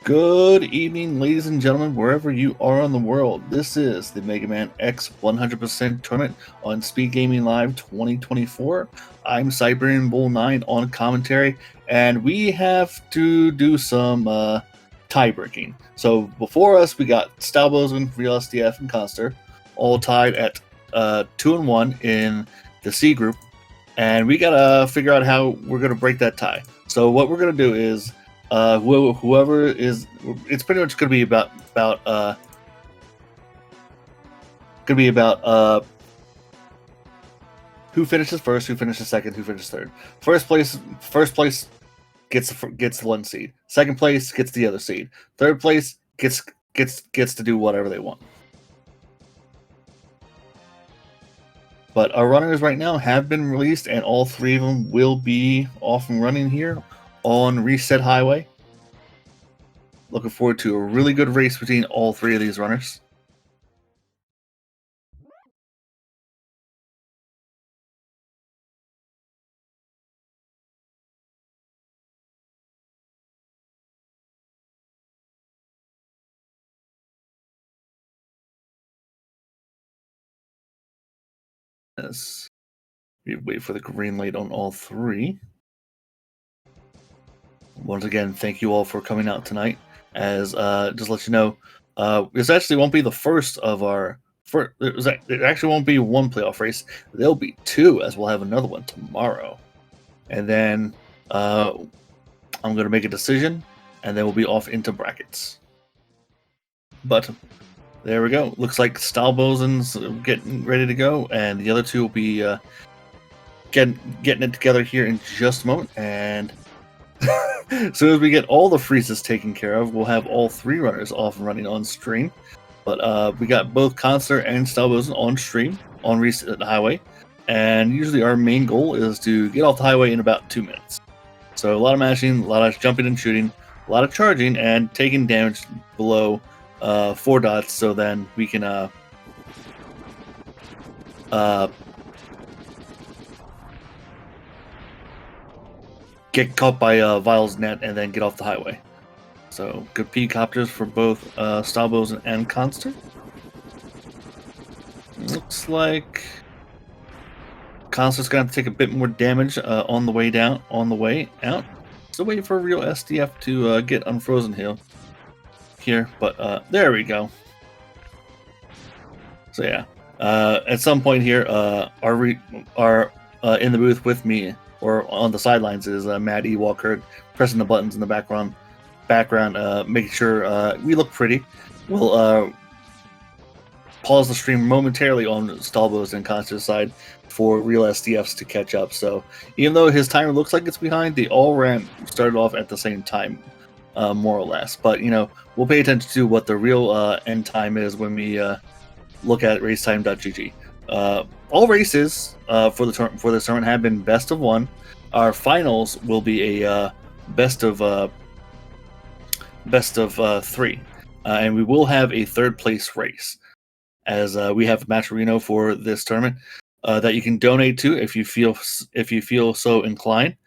Good evening, ladies and gentlemen, wherever you are in the world. This is the Mega Man X 100% tournament on Speedgaming Live 2024. I'm Siberian Bull 9 on commentary, and we have to do some tie breaking. So before us, we got StahlbolzenSC2, RealSdf, and Khanster, all tied at 2-1 in the C group, and we gotta figure out how we're gonna break that tie. So what we're gonna do is whoever is, it's pretty much going to be about who finishes first, who finishes second, who finishes third. First place gets the one seed. Second place gets the other seed. Third place gets to do whatever they want. But our runners right now have been released, and all three of them will be off and running here on Reset Highway. Looking forward to a really good race between all three of these runners. Yes. We wait for the green light on all three. Once again, thank you all for coming out tonight. As just let you know, this actually won't be the first of our. It actually won't be one playoff race. There'll be two, as we'll have another one tomorrow. And then I'm going to make a decision, and then we'll be off into brackets. But there we go. Looks like StahlbolzenSC2's getting ready to go, and the other two will be getting it together here in just a moment. And as soon as we get all the freezes taken care of, we'll have all three runners off and running on stream. But we got both Khanster and StahlbolzenSC2 on stream on Reset Highway, and usually our main goal is to get off the highway in about 2 minutes. So a lot of mashing, a lot of jumping and shooting, a lot of charging, and taking damage below 4 dots, so then we can get caught by Vile's net and then get off the highway. So good P-copters for both StahlbolzenSC2 and Khanster. Looks like Khanster's going to take a bit more damage on the way down, on the way out. Still waiting for RealSdf to get unfrozen here, but there we go. So yeah, at some point here, our in the booth with me or on the sidelines is Matt E. Walker pressing the buttons in the background, making sure we look pretty. We'll pause the stream momentarily on StahlbolzenSC2 and Khanster's side for RealSdf's to catch up. So even though his timer looks like it's behind, they all started off at the same time, more or less. But you know, we'll pay attention to what the real end time is when we look at racetime.gg. All races for this tournament have been best of 1. Our finals will be a best of 3, and we will have a third place race, as we have Matcherino for this tournament that you can donate to if you feel so inclined,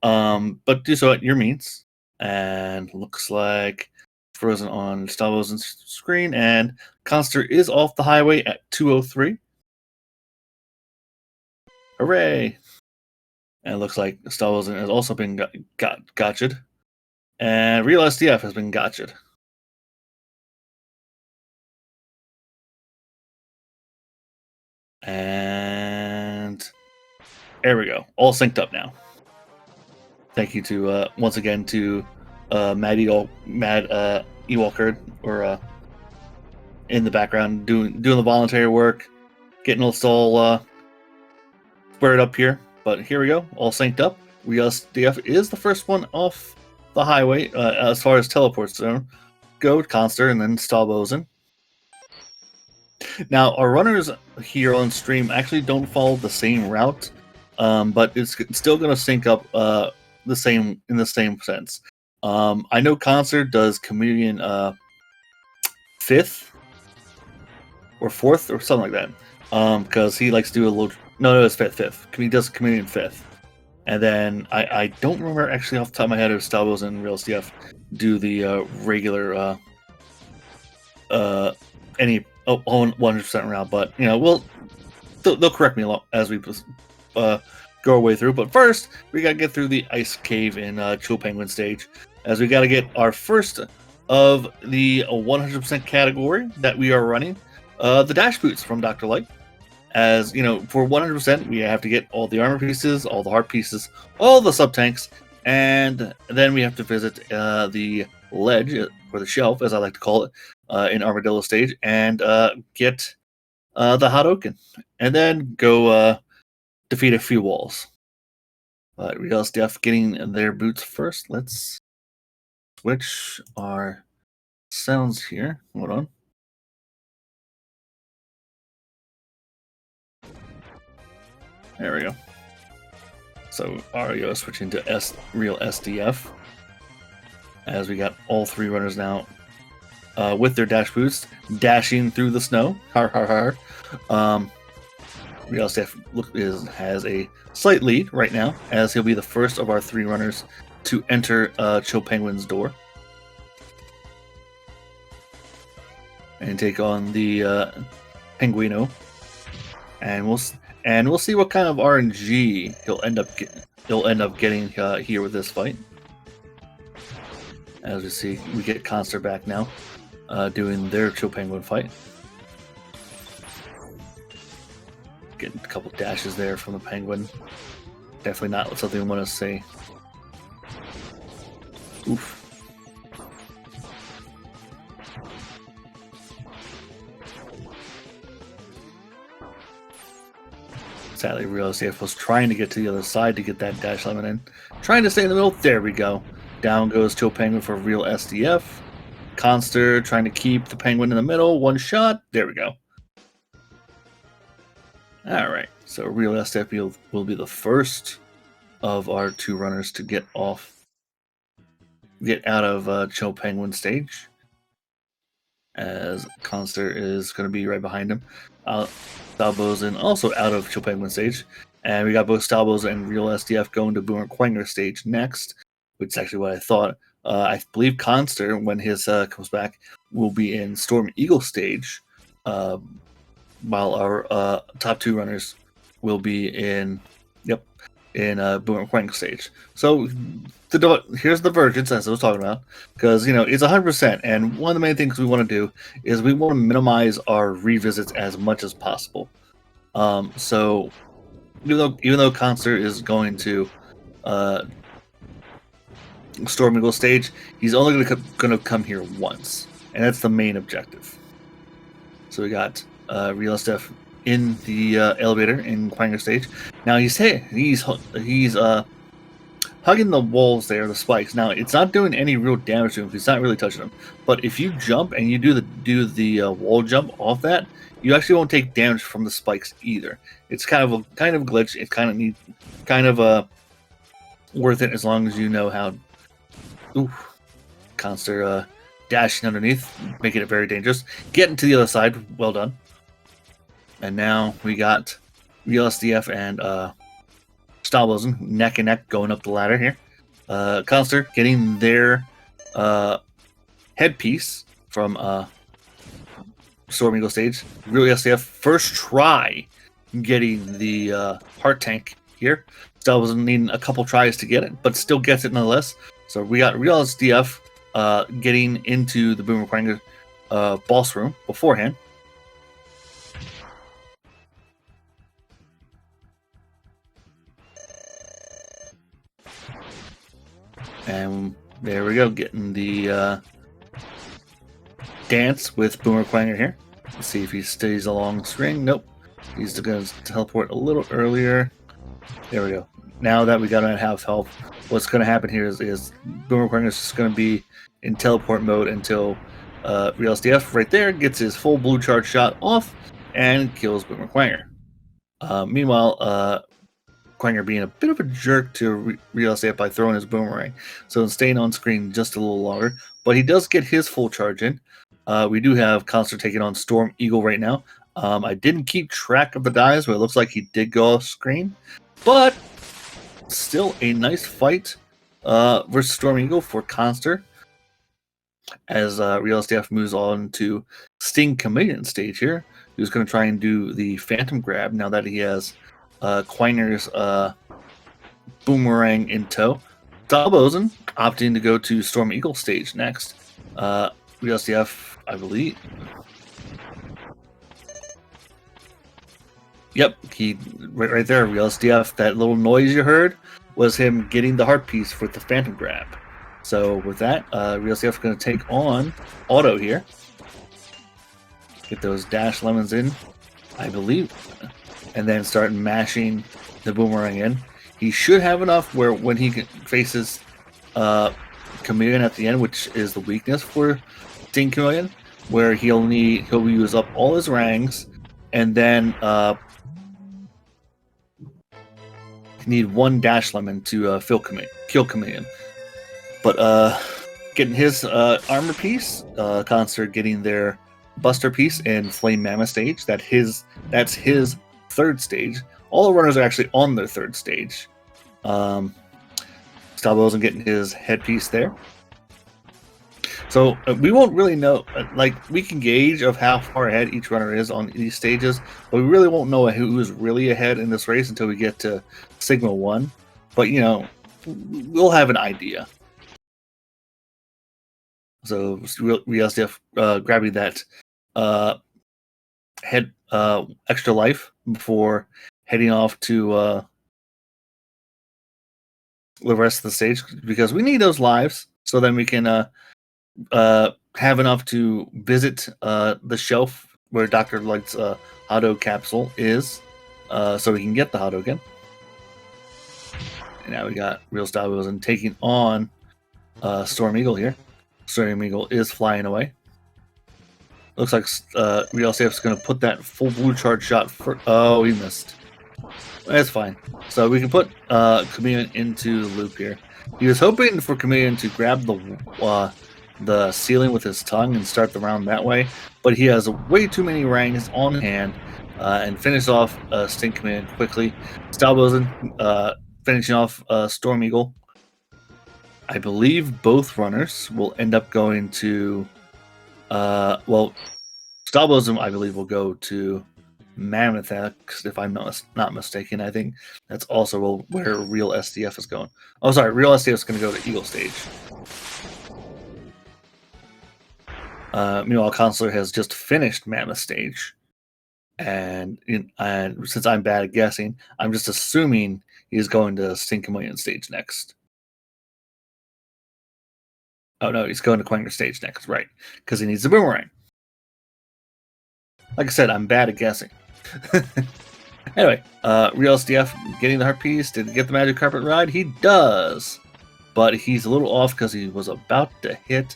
but do so at your means. And looks like frozen on StahlbolzenSC's screen, and Khanster is off the highway at 2:03. Hooray! And it looks like StahlbolzenSC has also been gotcha'd, and RealSdf has been gotcha'd. And there we go, all synced up now. Thank you to once again to Matt E. Walker, or in the background doing the voluntary work, getting us all squared up here. But here we go, all synced up. RealSdf is the first one off the highway as far as teleports go. Khanster and then StahlbolzenSC. Now our runners here on stream actually don't follow the same route, but it's still going to sync up in the same sense. I know Khanster does Chameleon 5th or 4th or something like that, because he likes to do a little. No, it's 5th. He does Chameleon 5th, and then I don't remember actually off the top of my head if StahlbolzenSC and RealSdf do the regular any 100% round, but you know they'll correct me as we go our way through. But first, we gotta get through the ice cave in Chill Penguin stage, as we gotta get our first of the 100% category that we are running, the dash boots from Dr. Light. As you know, for 100%, we have to get all the armor pieces, all the heart pieces, all the sub tanks, and then we have to visit the ledge, or the shelf, as I like to call it, in Armadillo stage, and get the Hadoken, and then go defeat a few walls. But RealSdf getting their boots first. Let's switch our sounds here. Hold on. There we go. So Ario switching to RealSdf, as we got all three runners now with their dash boots dashing through the snow. Har har har. RealSdf has a slight lead right now, as he'll be the first of our three runners to enter Chill Penguin's door and take on the Penguino, and we'll see what kind of RNG he'll end up getting here with this fight. As we see, we get Khanster back now, doing their Chill Penguin fight. Getting a couple dashes there from the Penguin. Definitely not something we want to say. Oof. Sadly, RealSdf was trying to get to the other side to get that dash lemon in. Trying to stay in the middle. There we go. Down goes Chill Penguin for RealSdf. Khanster trying to keep the Penguin in the middle. One shot. There we go. Alright, so RealSdf will be the first of our two runners to get out of Chill Penguin stage, as Khanster is going to be right behind him. StahlbolzenSC2 also out of Chill Penguin stage, and we got both StahlbolzenSC2 and RealSdf going to Boomer Quanger stage next, which is actually what I thought. I believe Khanster, when his comes back, will be in Storm Eagle stage, while our top two runners will be in Boomer Quanger stage. So here's the divergence, as I was talking about, because it's 100%, and one of the main things we want to do is we want to minimize our revisits as much as possible. So even though Khanster is going to Storm Eagle stage, he's only going to come here once, and that's the main objective. So we got RealSdf in the elevator in Quanger stage. Now he's hugging the walls there, the spikes. Now it's not doing any real damage to him. He's not really touching them. But if you jump and you do the wall jump off that, you actually won't take damage from the spikes either. It's kind of a glitch. It's kind of worth it as long as you know how. Ooh, Khanster dashing underneath, making it very dangerous. Getting to the other side, well done. And now we got RealSdf and StahlbolzenSC2 neck and neck going up the ladder here. Khanster getting their headpiece from Storm Eagle stage. RealSdf first try getting the heart tank here. StahlbolzenSC2 needing a couple tries to get it, but still gets it nonetheless. So we got RealSdf getting into the Boomer Quanger boss room beforehand. And there we go, getting the dance with Boomer Quanger here. Let's see if he stays along the string. Nope. He's going to teleport a little earlier. There we go. Now that we got him at half health, what's going to happen here is Boomer Quanger is just going to be in teleport mode until RealSdf right there gets his full blue charge shot off and kills Boomer Quanger. Meanwhile, Quanger being a bit of a jerk to RealSdf by throwing his boomerang, so staying on screen just a little longer, but he does get his full charge in. We do have Khanster taking on Storm Eagle right now. I didn't keep track of the dives, but it looks like he did go off screen, but still a nice fight versus Storm Eagle for Khanster. as RealSdf moves on to Sting Chameleon stage here. He's going to try and do the Phantom Grab now that he has Quainer's Boomerang in tow. Stahlbolzen opting to go to Storm Eagle stage next. RealSdf, I believe. Yep, he right there, RealSdf. That little noise you heard was him getting the heart piece with the Phantom Grab. So with that, RealSdf is going to take on Auto here. Get those dash lemons in, I believe, and then start mashing the Boomerang in. He should have enough where when he faces Chameleon at the end, which is the weakness for Sting Chameleon, where he'll use up all his rangs, and then need one dash lemon to kill Chameleon. But getting his armor piece, Khanster getting their Buster piece in Flame Mammoth stage. That's his third stage. All the runners are actually on their third stage. Stahlbolzen getting his headpiece there. So we won't really know. Like, we can gauge of how far ahead each runner is on these stages, but we really won't know who's really ahead in this race until we get to Sigma 1. But, you know, we'll have an idea. So RealSdf grabbing that extra life before heading off to the rest of the stage, because we need those lives so then we can have enough to visit the shelf where Dr. Light's Hotto capsule is, so we can get the Hotto again. And now we got RealSdf taking on Storm Eagle here. Storm Eagle is flying away. Looks like RealSdf is going to put that full blue charge shot for. Oh, he missed. That's fine. So we can put Chameleon into the loop here. He was hoping for Chameleon to grab the ceiling with his tongue and start the round that way, but he has way too many rangs on hand and finish off Sting Chameleon quickly. Stahlbolzen finishing off Storm Eagle. I believe both runners will end up going to, well, Stahlbolzen, I believe, will go to Mammoth X, if I'm not mistaken. I think that's also where RealSdf is going. Oh, sorry, RealSdf is going to go to Eagle stage. Meanwhile, Counselor has just finished Mammoth stage, and since I'm bad at guessing, I'm just assuming he's going to Sting Chameleon stage next. Oh no, he's going to Quanger stage next, right? Because he needs the Boomerang. Like I said, I'm bad at guessing. Anyway, RealSdf getting the heart piece. Did he get the magic carpet ride? He does, but he's a little off because he was about to hit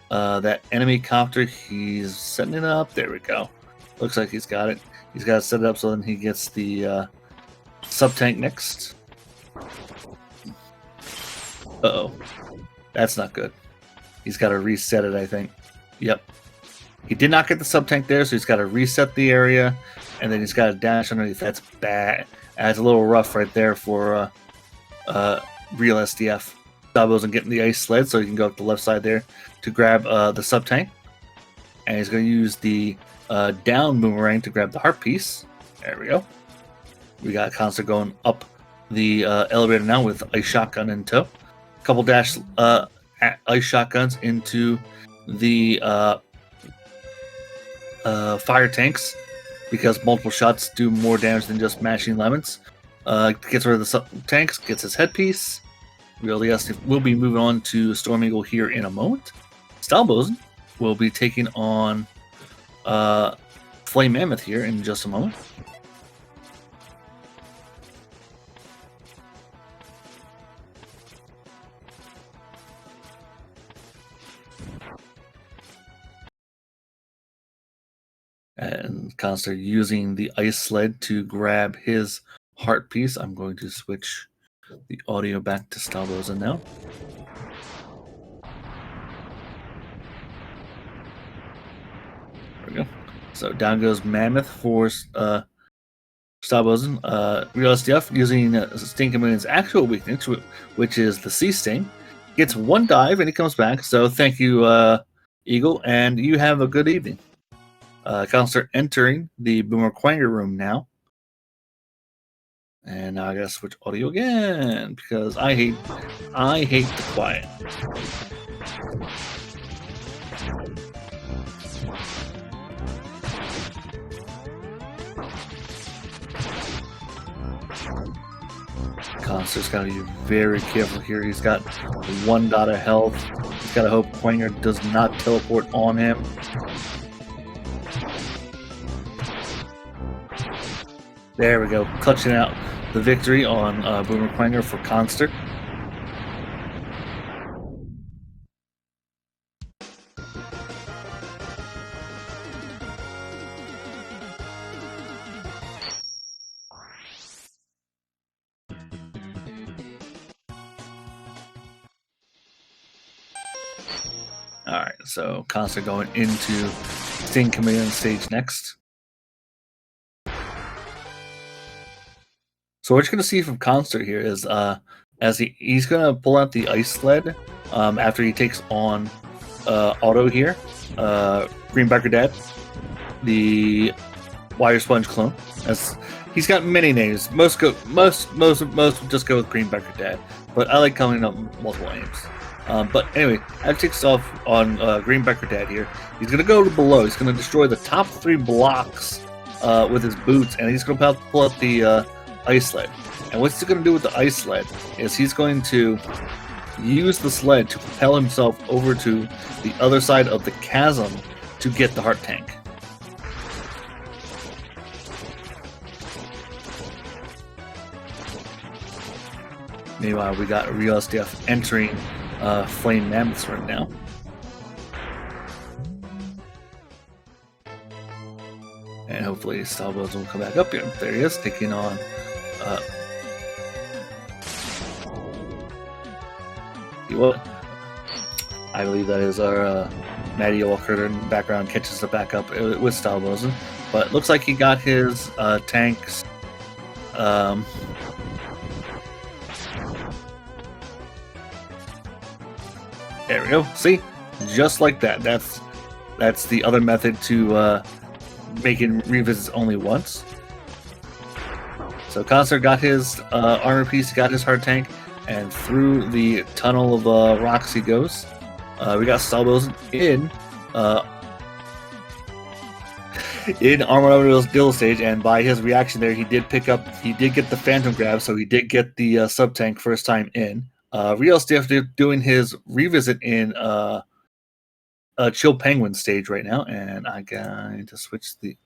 that enemy copter. He's setting it up. There we go. Looks like he's got it. He's got to set it up so then he gets the sub-tank next. Uh-oh. That's not good. He's got to reset it, I think. Yep. He did not get the sub-tank there, so he's got to reset the area, and then he's got to dash underneath. That's bad. That's a little rough right there for RealSdf. Stahlbolzen getting the ice sled, so he can go up the left side there to grab the sub-tank. And he's going to use the down Boomerang to grab the heart piece. There we go. We got Khanster going up the elevator now with ice shotgun in tow. A couple dash ice shotguns into the fire tanks, because multiple shots do more damage than just mashing lemons. Gets rid of the tanks, gets his headpiece. RealSdf will be moving on to Storm Eagle here in a moment. Stahlbolzen will be taking on Flame Mammoth here in just a moment. And Khanster using the ice sled to grab his heart piece. I'm going to switch the audio back to Stahlbolzen now. There we go. So down goes Mammoth for Stahlbolzen. RealSdf using Sting Chamelion's actual weakness, which is the Sea Sting. Gets one dive and he comes back. So thank you, Eagle, and you have a good evening. Counselor entering the Boomer Quanger room now. And now I gotta switch audio again because I hate the quiet. Counselor's gotta be very careful here. He's got 1 dot of health. He's gotta hope Quanger does not teleport on him. There we go, clutching out the victory on Boomer Quanger for Khanster. Alright, so Khanster going into Sting Chameleon stage next. So what you're going to see from Khanster here is as he's going to pull out the Ice Sled after he takes on Auto here, Greenbacker Dad, the Wire Sponge clone. He's got many names. Most just go with Greenbacker Dad, but I like coming up with multiple names. But anyway, that takes off on Greenbacker Dad here. He's going to go to below. He's going to destroy the top 3 blocks with his boots, and he's going to pull out the Ice Sled. And what's he going to do with the Ice Sled is he's going to use the sled to propel himself over to the other side of the chasm to get the Heart Tank. Meanwhile, we got RealSdf entering Flame Mammoths right now. And hopefully StahlbolzenSC will come back up here. There he is, taking on what? I believe that is our Matty Walker in the background catches the back up with StahlbolzenSC. But it looks like he got his tanks. There we go. See? Just like that. That's the other method to making revisits only once. So Khanster got his armor piece, got his Heart Tank, and through the tunnel of rocks he goes. We got StahlbolzenSC in Armored Dill stage, and by his reaction there, he did get the Phantom Grab, so he did get the sub tank first time in. RealSdf doing his revisit in Chill Penguin stage right now, and I'm going to switch the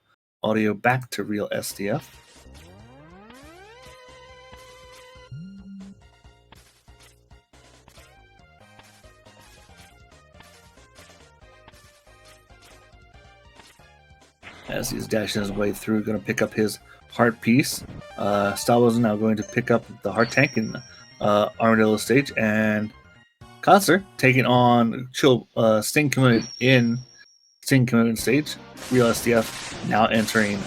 audio back to RealSdf. As he's dashing his way through, going to pick up his heart piece. StahlbolzenSC now going to pick up the Heart Tank in Armadillo stage, and Khanster taking on Sting Chameleon in Sting Chameleon stage. RealSdf now entering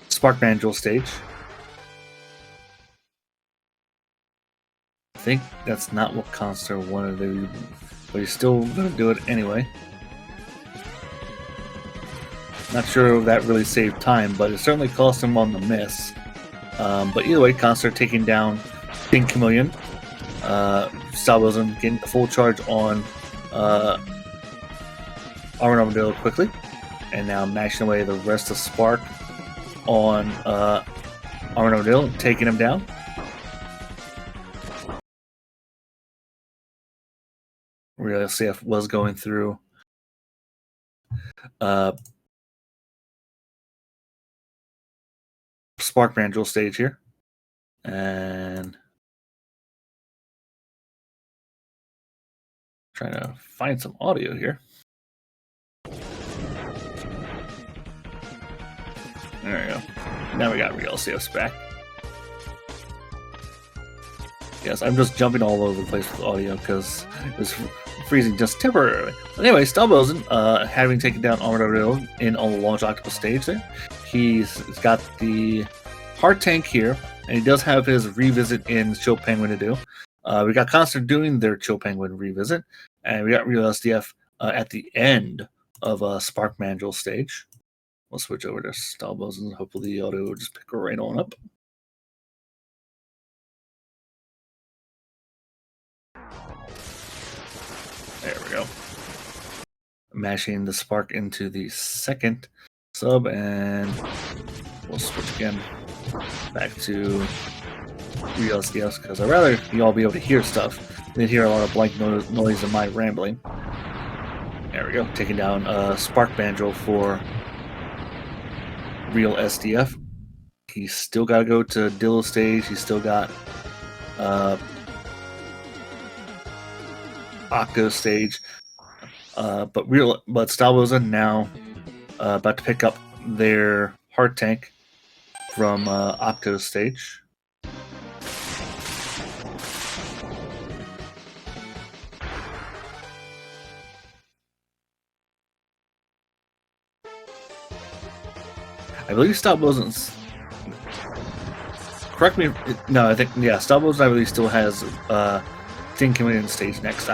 Spark Mandrill stage. I think that's not what Khanster wanted to do, but he's still going to do it anyway. Not sure if that really saved time, but it certainly cost him on the miss. But either way, Khanster taking down Sting Chameleon. StahlbolzenSC getting the full charge on Armored Armadillo quickly. And now mashing away the rest of Spark on Armored Armadillo, taking him down. RealSdf was going through Spark Mandrill stage here, and trying to find some audio here. There we go. Now we got RealSdf's back. Yes, I'm just jumping all over the place with audio because it was freezing just temporarily. But anyway, StahlbolzenSC, having taken down Armored Armadillo in on the Launch Octopus stage there, he's got the Heart Tank here, and he does have his revisit in Chill Penguin to do. We got Khanster doing their Chill Penguin revisit, and we got RealSdf at the end of Spark Mandrill stage. We'll switch over to StahlbolzenSC. Hopefully the auto will just pick right on up. There we go. Mashing the spark into the second sub, and we'll switch again back to RealSdf because I'd rather you all be able to hear stuff than hear a lot of blank noise in my rambling. There we go. Taking down Spark Mandrill for RealSdf. He's still got to go to Dillo stage. He's still got Octo stage. But StahlbolzenSC now about to pick up their Heart Tank from Octo stage. I believe StahlbolzenSC. Correct me. No, I think StahlbolzenSC I believe still has Sting coming in stage next.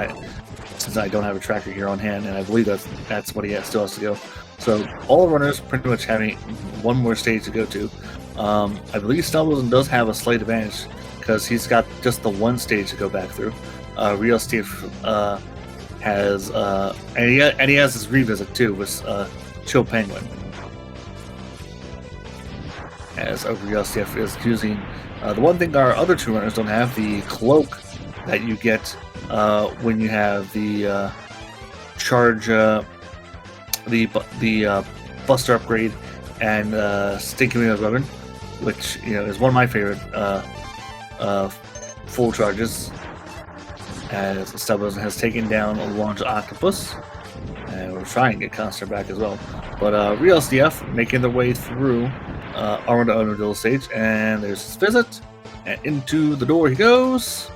Since I don't have a tracker here on hand, and I believe that's what he still has to go. So all runners pretty much having one more stage to go to. I believe StahlbolzenSC does have a slight advantage because he's got just the one stage to go back through. RealSdf has and he has his revisit too with Chill Penguin. As RealSdf is using the one thing our other two runners don't have, the cloak that you get when you have the charge, the Buster upgrade and Stinking Wheels weapon, which is one of my favorite full charges. As StahlbolzenSC has taken down a Launch Octopus, and we're trying to get Khanster back as well. But RealSdf making their way through Armored Dillo stage, and there's his visit, and into the door he goes.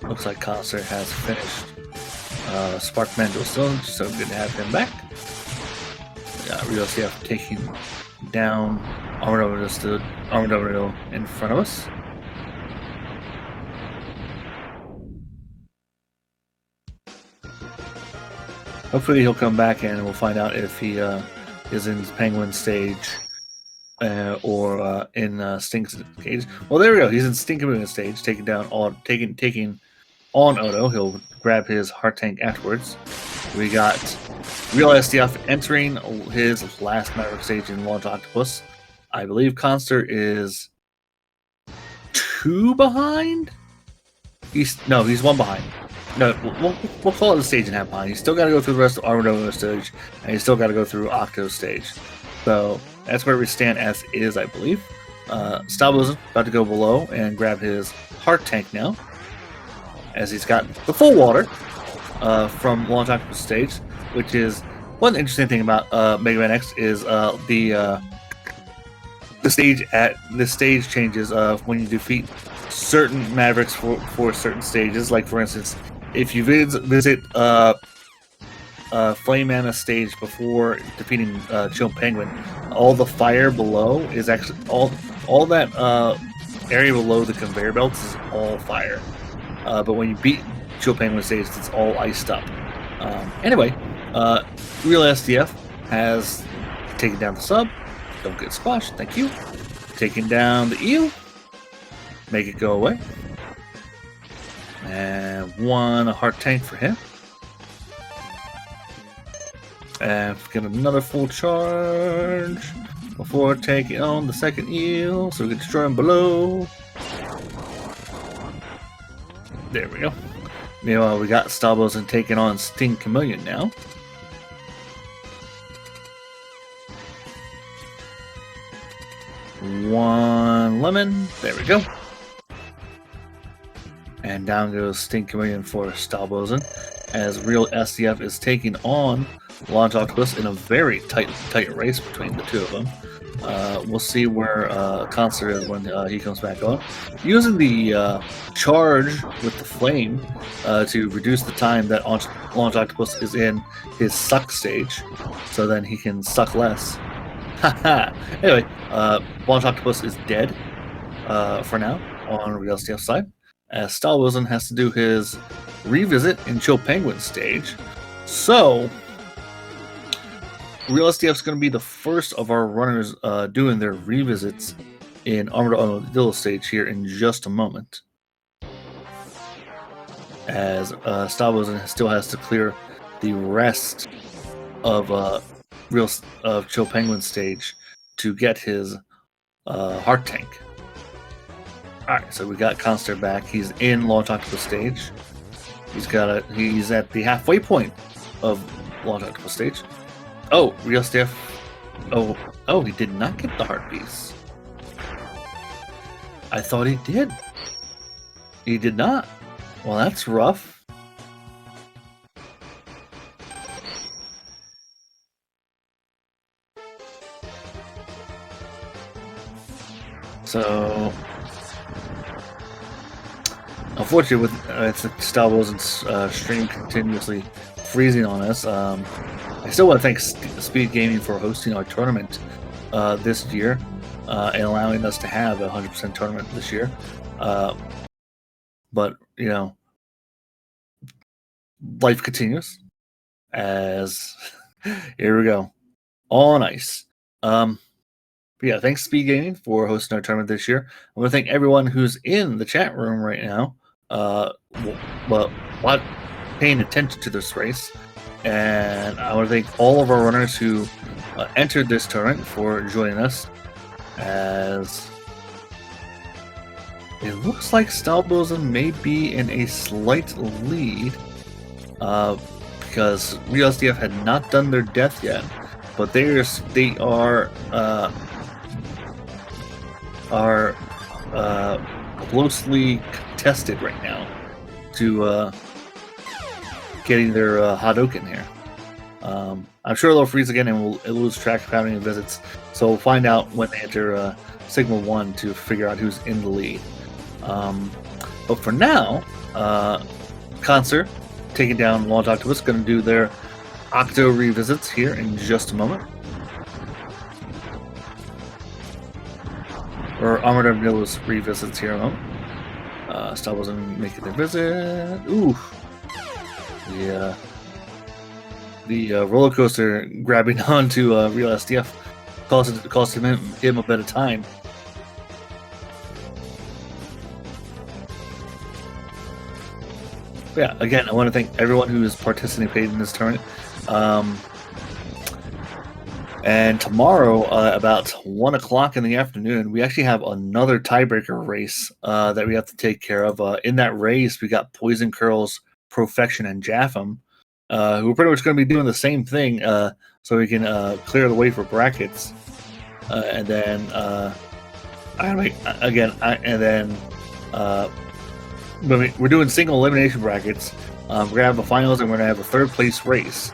Looks like Khanster has finished Spark Mandrill Stone, so good to have him back. RealSdf taking down Armored Dillo in front of us. Hopefully he'll come back and we'll find out if he is in Penguin stage or in Stink's cage. Well, there we go. He's in Stinking stage, taking on Odo. He'll grab his Heart Tank afterwards. We got RealSdf entering his last Maverick stage in Launch Octopus. I believe Khanster is 2 behind. He's 1 behind. No, we'll call it a stage and a half behind. He's still got to go through the rest of Armored stage, and he's still got to go through Octo stage. So that's where we stand as is, I believe. StahlbolzenSC about to go below and grab his Heart Tank now, as he's got the full water from Launch Octopus stage, which is one interesting thing about Mega Man X is the stage changes when you defeat certain Mavericks for certain stages. Like for instance, if you visit Flame Mana stage before defeating Chill Penguin, all the fire below is actually all that area below the conveyor belts is all fire. But when you beat Chill Penguin stage, it's all iced up. Anyway, RealSdf has taken down the sub. Don't get squashed, thank you. Taking down the eel. Make it go away. And one Heart Tank for him. And get another full charge before taking on the second eel, so we can destroy him below. There we go. Meanwhile, we got StahlbolzenSC taking on Sting Chameleon now. One lemon. There we go. And down goes Sting Chameleon for StahlbolzenSC, as RealSdf is taking on Launch Octopus in a very tight race between the two of them. We'll see where Khanster is when he comes back on. Using the charge with the flame to reduce the time that Launch Octopus is in his suck stage, so then he can suck less. Haha. Anyway, Launch Octopus is dead for now on RealSdf side, as StahlbolzenSC has to do his revisit in Chill Penguin stage. So RealSdf is going to be the first of our runners doing their revisits in Armored Armadillo stage here in just a moment, as StahlbolzenSC still has to clear the rest of Chill Penguin stage to get his heart tank. Alright, so we got Khanster back. He's in Launch Octopus stage. He's at the halfway point of Launch Octopus stage. Oh, RealSdf. Oh, he did not get the heart piece. I thought he did. He did not. Well, that's rough. So, unfortunately, with StahlbolzenSC stream continuously freezing on us, I still want to thank Speedgaming for hosting our tournament this year and allowing us to have a 100% tournament this year. But, you know, life continues as here we go on ice. But yeah, thanks Speedgaming for hosting our tournament this year. I want to thank everyone who's in the chat room right now, paying attention to this race. And I want to thank all of our runners who entered this tournament for joining us, as it looks like StahlbolzenSC may be in a slight lead because RealSdf had not done their death yet, but they are closely contested right now to getting their Hadoken here. I'm sure they'll freeze again and we'll lose track of how many visits. So we'll find out when they enter Sigma 1 to figure out who's in the lead. But for now, Khanster taking down Launch Octopus, going to do their Octo revisits here in just a moment. Or Armored Armadillo's revisits here in a moment. StahlbolzenSC making their visit. Ooh. The roller coaster grabbing onto RealSdf cost him a bit of time. But yeah, again, I want to thank everyone who has participated in this tournament. And tomorrow, about 1 o'clock in the afternoon, we actually have another tiebreaker race that we have to take care of. In that race, we got Poison Curls, Profection, and Japham, who are pretty much going to be doing the same thing, so we can clear the way for brackets. And then, we're doing single elimination brackets. We're going to have the finals, and we're going to have a third place race.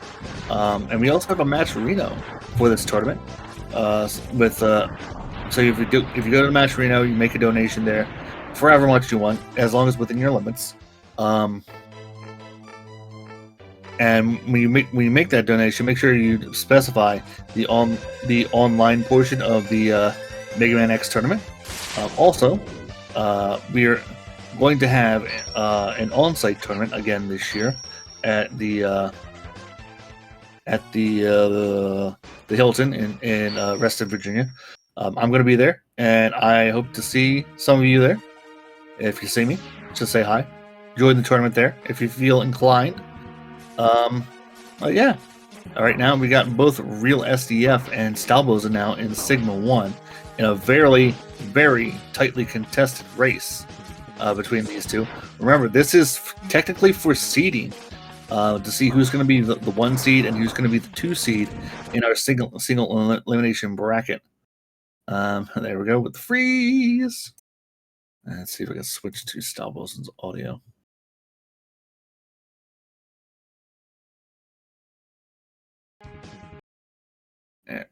And we also have a match Reno for this tournament. So if you go to the match Reno, you make a donation there for however much you want, as long as within your limits. And when you make that donation, make sure you specify the online portion of the Mega Man X tournament. Also, we are going to have an on-site tournament again this year at the Hilton in Reston, Virginia. I'm going to be there, and I hope to see some of you there. If you see me, just say hi. Join the tournament there if you feel inclined. Yeah. All right, now we got both RealSdf and StahlbolzenSC now in Sigma 1 in a very, very tightly contested race between these two. Remember, this is technically for seeding to see who's going to be the 1 seed and who's going to be the 2 seed in our single elimination bracket. There we go with the freeze. Let's see if I can switch to StahlbolzenSC's audio.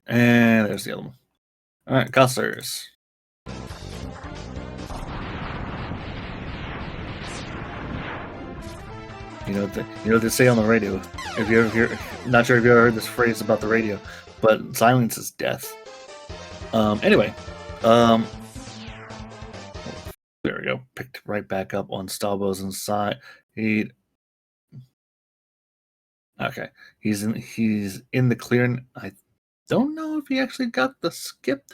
And there's the other one. All right, Khansters. You know what they say on the radio. If you ever not sure if you ever heard this phrase about the radio, but silence is death. Anyway, there we go. Picked right back up on StahlbolzenSC side. Okay, he's in the clear. I don't know if he actually got the skip.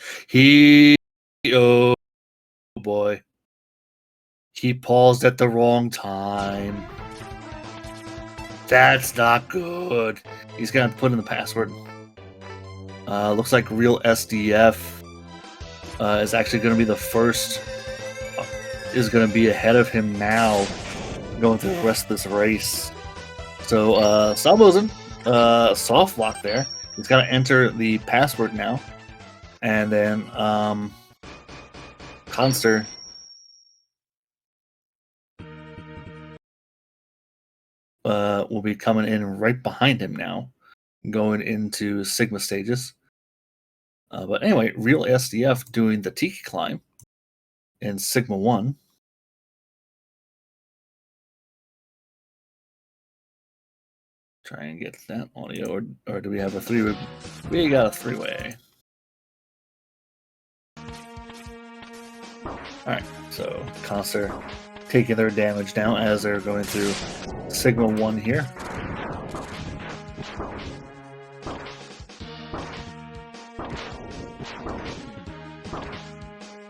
Oh boy, he paused at the wrong time. That's not good. He's gonna put in the password. Looks like RealSdf is actually gonna be the first. Is gonna be ahead of him now, going through the rest of this race. So Stahlbolzen, soft lock there. He's got to enter the password now, and then Khanster will be coming in right behind him now, going into Sigma stages. But anyway, RealSdf doing the Tiki climb in Sigma 1. Try and get that audio, or do we have a three-way? We got a three-way. Alright, so Khanster taking their damage now as they're going through Sigma 1 here.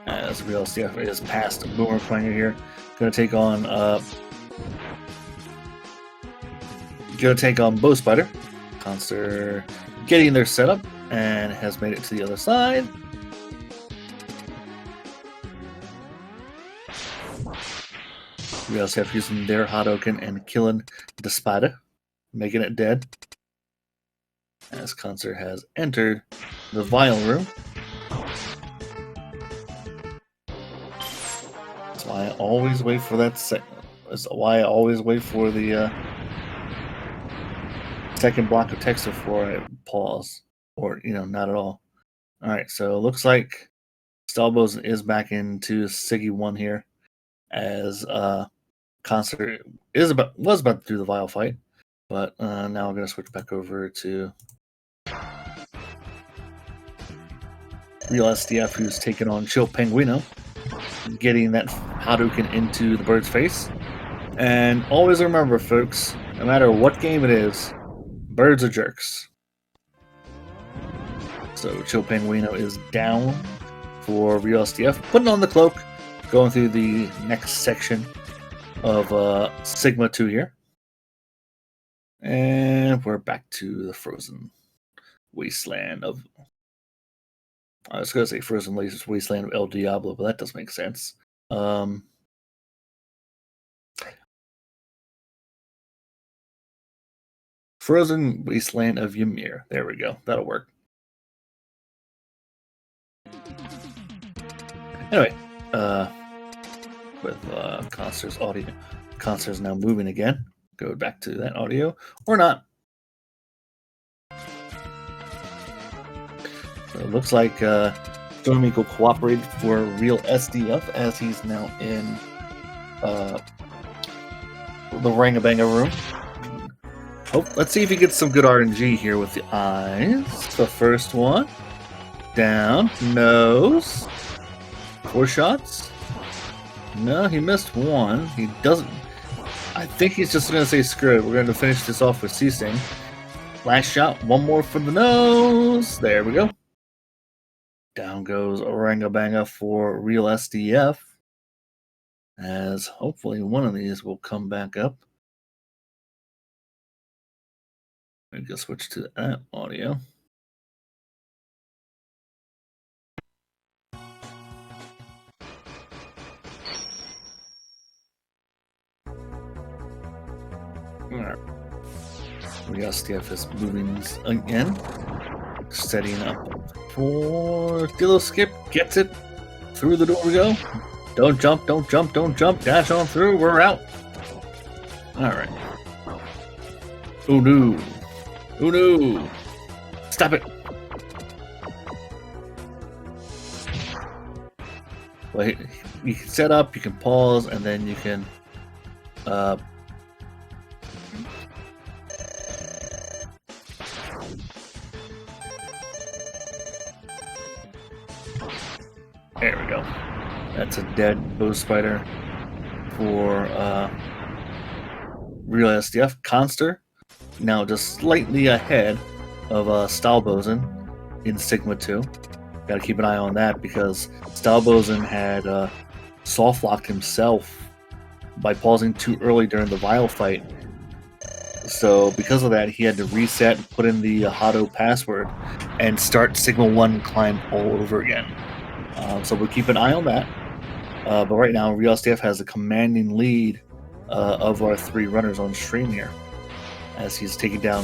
As RealSdf is past Boomer Clanger here. Gonna take on Bow Spider. Khanster getting their setup and has made it to the other side. RealSdf using their Hadouken and killing the spider, making it dead. As Khanster has entered the vial room. That's why I always wait for that That's why I always wait for the second block of text before I pause, or not at all. All right, so it looks like StahlbolzenSC is back into Siggy 1 here, as Khanster was about to do the vial fight, but now I'm going to switch back over to RealSdf, who's taking on Chill Penguino, getting that Hadouken into the bird's face. And always remember, folks, no matter what game it is, birds are jerks. So Chill Penguino is down for RealSdf, putting on the cloak, going through the next section of Sigma 2 here. And we're back to the frozen wasteland of... I was going to say frozen wasteland of El Diablo, but that doesn't make sense. Frozen wasteland of Ymir. There we go. That'll work. Anyway, with Khanster's audio, Khanster's now moving again. Go back to that audio, or not. So it looks like Stormiko cooperated for RealSdf, as he's now in the Rangabanga room. Let's see if he gets some good RNG here with the eyes. The first one. Down. Nose. 4 shots. No, he missed one. He doesn't. I think he's just going to say screw it. We're going to finish this off with C-Sting. Last shot. One more for the nose. There we go. Down goes Orangabanga for RealSdf. As hopefully one of these will come back up. I'm going to switch to that audio. Alright. RealSdf is moving again. Setting up for Dillo Skip. Gets it. Through the door we go. Don't jump, don't jump, don't jump. Dash on through. We're out. Alright. Oh no. Oh no! Stop it! But you can set up, you can pause, and then you can there we go. That's a dead bow spider for RealSdf. Khanster now just slightly ahead of StahlbolzenSC in Sigma 2. Got to keep an eye on that because StahlbolzenSC had soft locked himself by pausing too early during the Vial fight. So because of that, he had to reset, put in the Hado password, and start Sigma 1 climb all over again. So we'll keep an eye on that. But right now, RealSdf has a commanding lead of our 3 runners on stream here, as he's taking down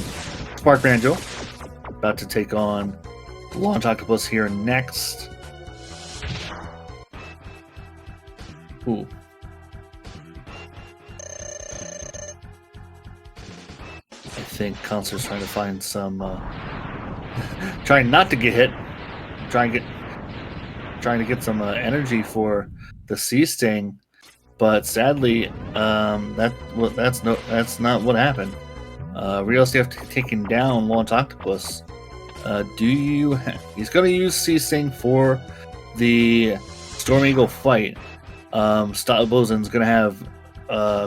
Spark Banjo, about to take on Launch Octopus here next. Ooh. I think Khanster's trying to find some, trying not to get hit, trying to get some energy for the Sea Sting, but sadly, that's not what happened. RealSdf taking down Launch Octopus. He's going to use Sea Sting for the Storm Eagle fight. StahlbolzenSC's going to have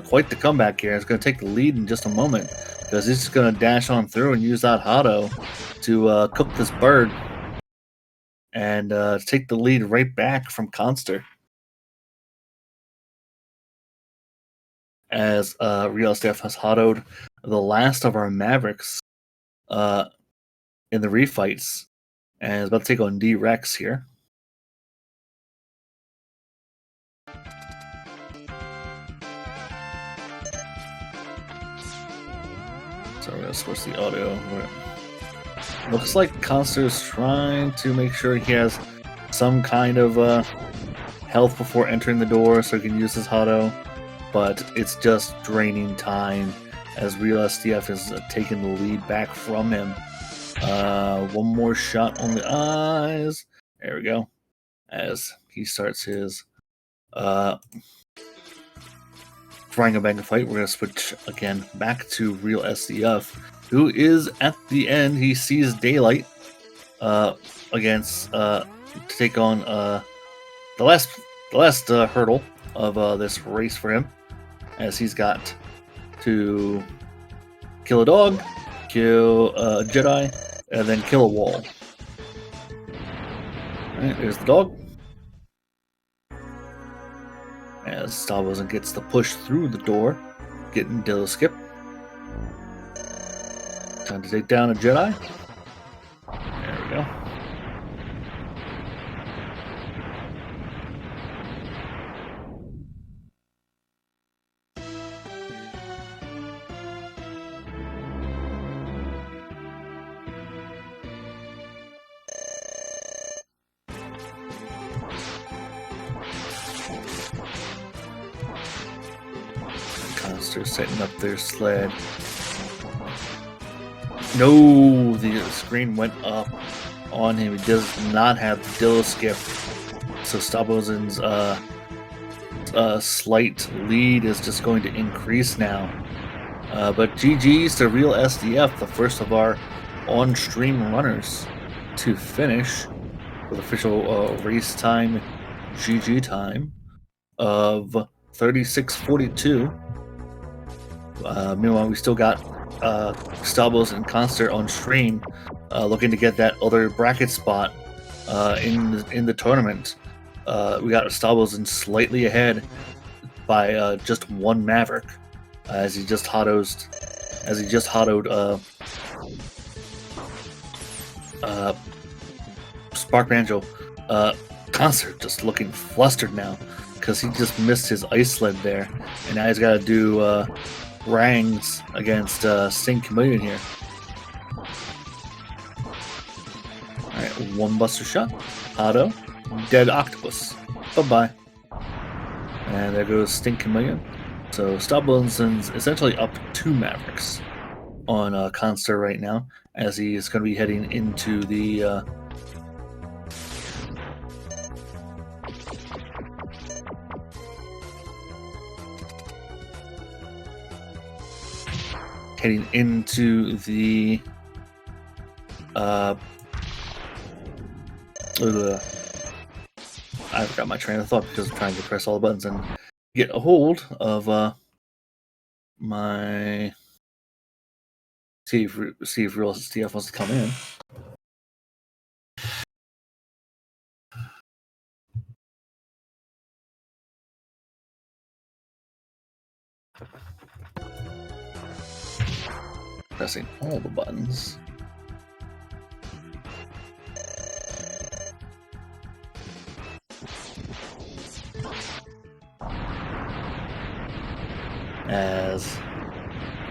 quite the comeback here. It's going to take the lead in just a moment because he's just going to dash on through and use that Hado to cook this bird and take the lead right back from Khanster. As RealSdf has Hadoed the last of our Mavericks in the refights, and is about to take on D-Rex here. So we're going to switch the audio. Looks like Khanster's trying to make sure he has some kind of health before entering the door so he can use his Hado, but it's just draining time as RealSdf is taking the lead back from him. One more shot on the eyes. There we go. As he starts his Bang fight, we're going to switch again back to RealSdf, who is at the end. He sees daylight against to take on the last hurdle of this race for him, as he's got to kill a dog, kill a Jedi, and then kill a wall. Alright, there's the dog. As StahlbolzenSC gets the push through the door, getting Dillo Skip. Time to take down a Jedi. There we go. Khanster setting up their sled. No, the screen went up on him. He does not have the Dillo Skip. So StahlbolzenSC's slight lead is just going to increase now. But GG's to RealSdf, the first of our on-stream runners to finish with official race time, GG time of 36:42. Meanwhile, we still got StahlbolzenSC and Khanster on stream, looking to get that other bracket spot in the tournament. We got StahlbolzenSC slightly ahead by just one Maverick, as he just hodoed Spark Banjo. Khanster just looking flustered now because he just missed his ice sled there, and now he's got to do rangs against Sting Chameleon here. Alright, one buster shot. Hado. Dead Octopus. Bye-bye. And there goes Sting Chameleon. So StahlbolzenSC's essentially up 2 Mavericks on Khanster right now, as he is going to be heading into the heading into the I forgot my train of thought because I'm trying to press all the buttons and get a hold of my see if RealSdf wants to come in. Pressing all the buttons. As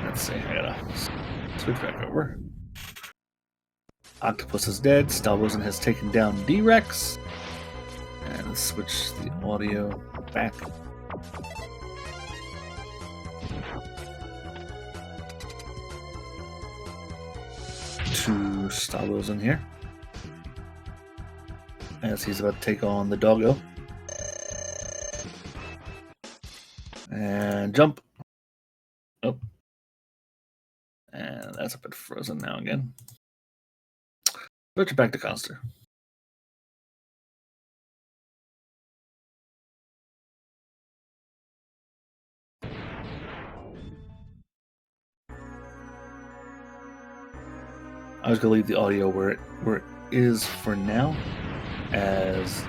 let's see, I gotta switch back over. Octopus is dead. StahlbolzenSC has taken down D-Rex. And let's switch the audio back. To StahlbolzenSC here. As he's about to take on the doggo. And jump. Oh. And that's a bit frozen now again. Switch it back to Khanster. I was gonna leave the audio where it is for now, as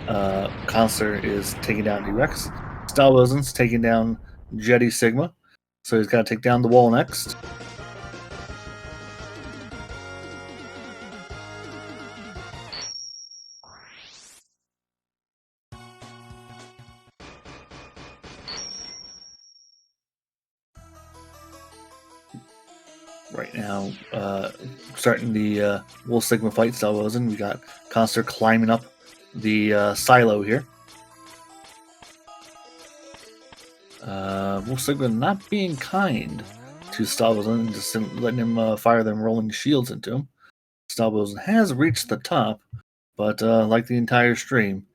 Khanster is taking down D-Rex. StahlbolzenSC's taking down Jetty Sigma, so he's got to take down the wall next. Right now, starting the Wolf Sigma fight, StahlbolzenSC. We got Khanster climbing up the silo here. Wolf Sigma not being kind to StahlbolzenSC, just letting him fire them rolling shields into him. StahlbolzenSC has reached the top, but like the entire stream,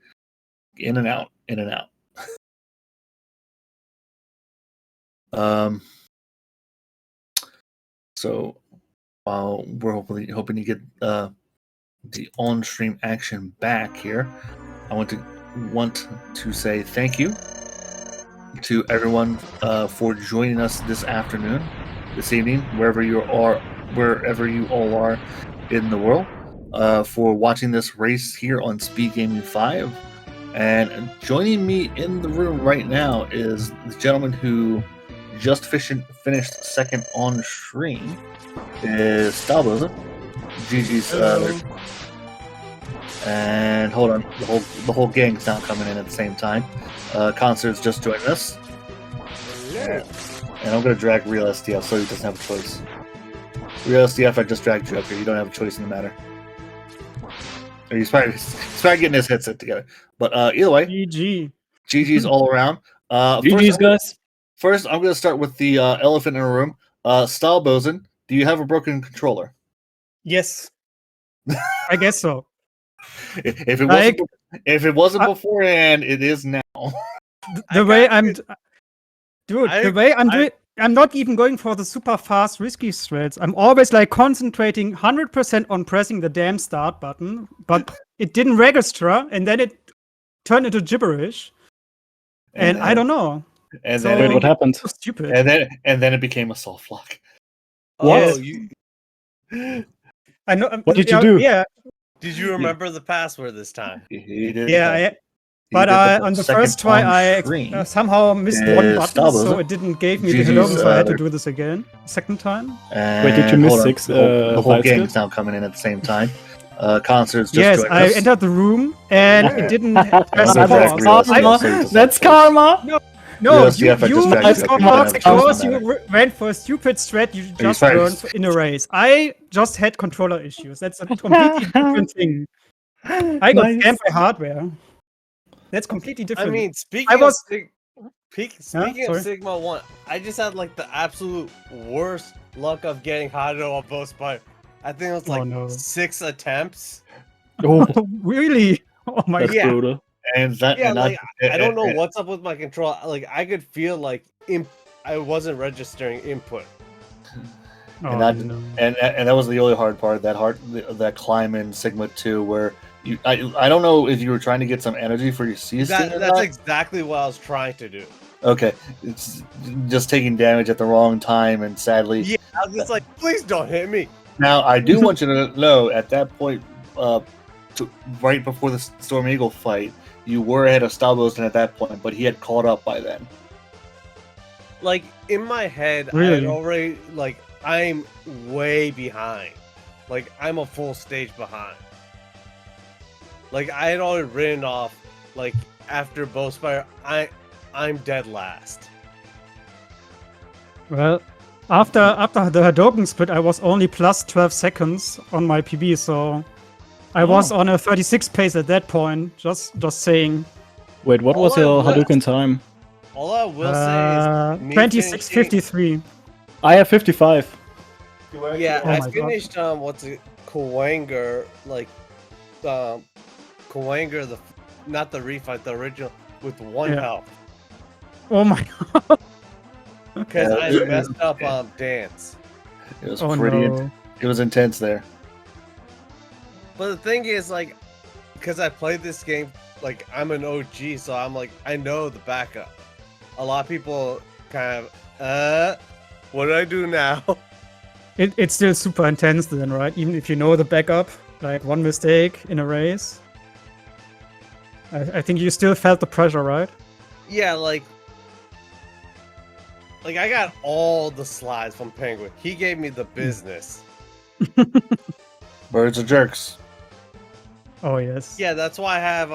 in and out, in and out. So while we're hoping to get the on-stream action back here, I want to say thank you to everyone for joining us this afternoon, this evening, wherever you all are in the world, for watching this race here on Speedgaming 5. And joining me in the room right now is the gentleman who just finished second on stream, is StahlbolzenSC. GG's and hold on, the whole gang's now coming in at the same time. Khanster's just joined us. And I'm gonna drag RealSdf so he doesn't have a choice. RealSdf, I just dragged you up here. You don't have a choice in the matter. He's probably getting his headset together. But either way, GG's all around. GG's, guys. First, I'm going to start with the elephant in the room. StahlbolzenSC, do you have a broken controller? Yes. I guess so. If it wasn't beforehand, it is now. The way I'm doing, I'm not even going for the super fast risky strats. I'm always like concentrating 100% on pressing the damn start button, but it didn't register, and then it turned into gibberish. And I don't know. And so, then wait, what happened? So stupid. And then it became a soft lock. What? I know. What did you do? Yeah. Did you remember the password this time? He did. Yeah. But on the first try, I somehow missed one button, so it didn't give me the hello, so I had to do this again, second time. Wait, did you miss 6? The whole gang's now coming in at the same time. Khanster's just yes, joined I us. entered the room, and it didn't press pause. That's karma! No, you went for a stupid strat you just learned in a race. I just had controller issues. That's a completely different thing. I got scammed by hardware. That's completely different. I mean, speaking of Sigma 1, I just had like the absolute worst luck of getting Hado on both by, I think it was like 6 attempts. Oh, really? Oh my god. Brutal. And I don't know what's up with my control. Like, I could feel like I wasn't registering input. and that was the only hard part. That climb in Sigma 2 where I don't know if you were trying to get some energy for your C string. That's exactly what I was trying to do. Okay, it's just taking damage at the wrong time, and sadly, yeah, I was just like, please don't hit me. Now I do want you to know at that point, right before the Storm Eagle fight, you were ahead of StahlbolzenSC at that point, but he had caught up by then. Like in my head, Really? I had already I'm way behind. Like I'm a full stage behind. Like I had already written off. Like after Bowspire, I'm dead last. Well, after the Hadoken split, I was only plus 12 seconds on my PB, so I was on a 36 pace at that point. Just saying. Wait, what was your Hadouken time? All I will say is 26:53. I have 55. Yeah, Oh I my finished Kawanger, Kawanger, not the refight, the original, with 1 health. Oh my god. Because I messed up on dance. It was it was intense there. But the thing is, like, because I played this game, like, I'm an OG, so I'm like, I know the backup. A lot of people kind of, what do I do now? It's still super intense then, right? Even if you know the backup, like one mistake in a race. I think you still felt the pressure, right? Yeah, like I got all the slides from Penguin. He gave me the business. Birds are jerks. Oh yes. Yeah, that's why I have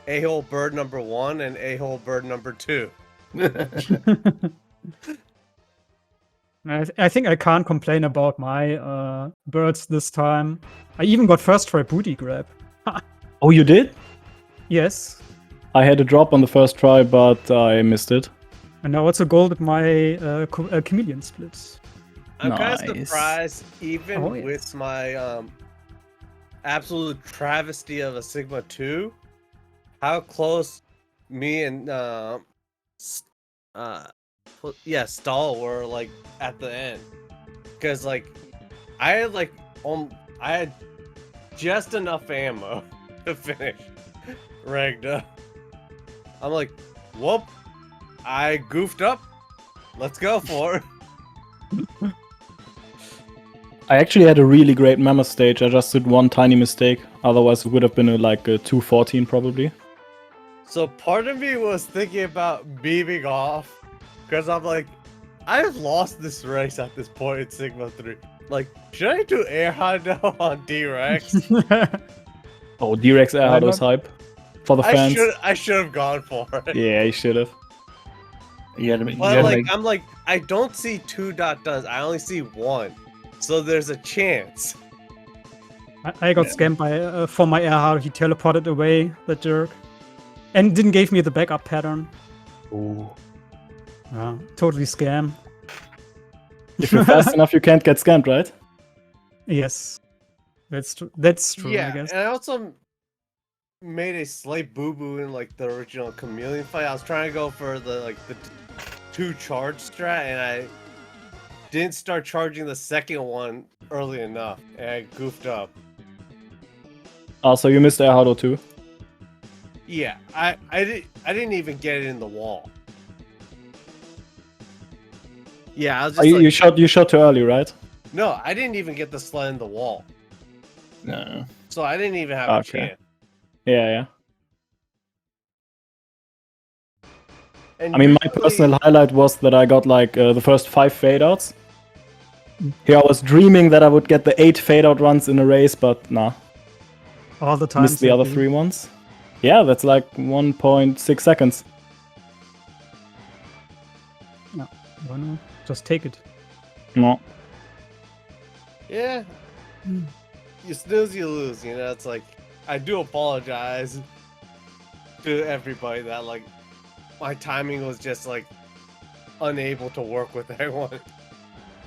A-hole bird number 1 and A-hole bird number 2. I think I can't complain about my birds this time. I even got first try booty grab. Oh, you did? Yes. I had a drop on the first try, but I missed it. And I also gold at my chameleon splits. I'm kind of surprised, even Oh, yes. with my absolute travesty of a Sigma 2, how close me and Stahl were like at the end. Because like I had just enough ammo to finish Ragna. I'm like, whoop, I goofed up. Let's go for it. I actually had a really great Mammoth stage. I just did one tiny mistake. Otherwise, it would have been a 214 probably. So part of me was thinking about beaming off. Because I'm like, I've lost this race at this point in Sigma 3. Like, should I do air Hondo on D-Rex? Oh, D-Rex air Hondo's hype. For the fans. I should have gone for it. Yeah, you should have. I'm like, I don't see 2 duns. I only see 1. So there's a chance. I got scammed by for my air hard. He teleported away, the jerk. And didn't give me the backup pattern. Ooh. Totally scam. If you're fast enough, you can't get scammed, right? Yes. That's true. That's true, Yeah, I guess. and I also made a slight boo-boo in the original Chameleon fight. I was trying to go for the 2 charge strat, and I didn't start charging the second one early enough, and I goofed up. Oh, so you missed air Hondo too? Yeah, I didn't even get it in the wall. Yeah, I was just you shot too early, right? No, I didn't even get the sled in the wall. No. So I didn't even have a chance. Yeah. And I mean, my personal highlight was that I got the first 5 fade outs. Here I was dreaming that I would get the 8 fade out runs in a race, but nah. All the time. Missed the other 3 ones. Yeah, that's like 1.6 seconds. No, why not? Just take it. No. Yeah. You snooze, you lose. You know, it's like, I do apologize to everybody that my timing was just unable to work with everyone.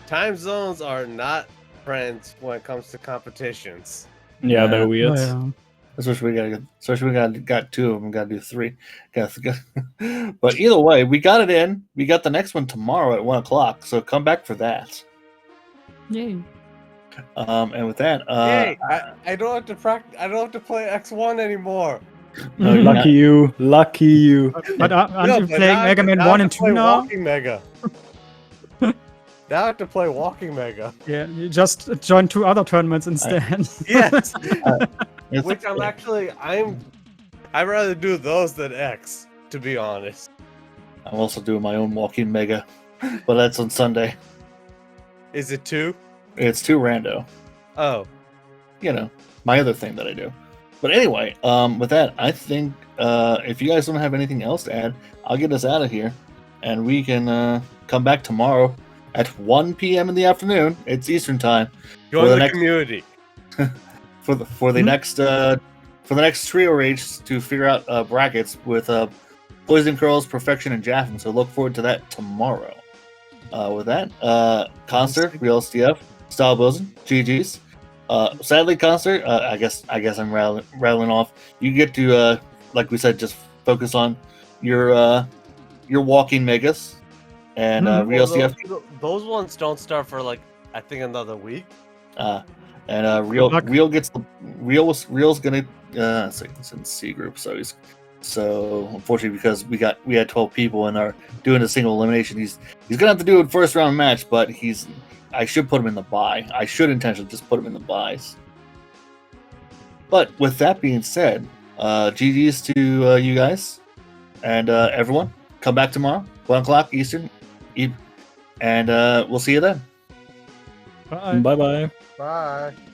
Time zones are not friends when it comes to competitions. Yeah, they're weird. Oh, yeah. Especially we got 2 of them. Got to do 3. But either way, we got it in. We got the next one tomorrow at 1 o'clock. So come back for that. Yay. And with that, Yay! I don't have to practice. I don't have to play X1 anymore. no, you're Lucky not. you, lucky you. But aren't No, you but playing now Mega Man now I 1 have and to 2 play now? Walking Mega. Now I have to play Walking Mega. Yeah, you just join 2 other tournaments instead. Yes. It's Which I'm okay. actually I'd rather do those than X, to be honest. I'm also doing my own walking mega, but that's on Sunday. Is it 2? It's too rando. Oh. You know, my other thing that I do. But anyway, with that, I think if you guys don't have anything else to add, I'll get us out of here, and we can come back tomorrow at 1 p.m. in the afternoon. It's Eastern time. Join the the next- community. for the next trio race to figure out brackets with Poison Curls, Perfection, and Jaffin. So look forward to that tomorrow. With that, Khanster, RealSdf, StahlbolzenSC2, GG's. Sadly, Khanster, I guess I'm rattling off. You get to, like we said, just focus on your walking megas, and RealSdf. Those ones don't start for like I think another week. And luck. Real's gonna it's in C group, so unfortunately because we had 12 people and are doing a single elimination, he's gonna have to do a first round match, but I should put him in the bye. I should intentionally just put him in the byes. But with that being said, GG's to you guys and everyone. Come back tomorrow, 1 o'clock Eastern, and we'll see you then. Bye. Bye bye. Bye.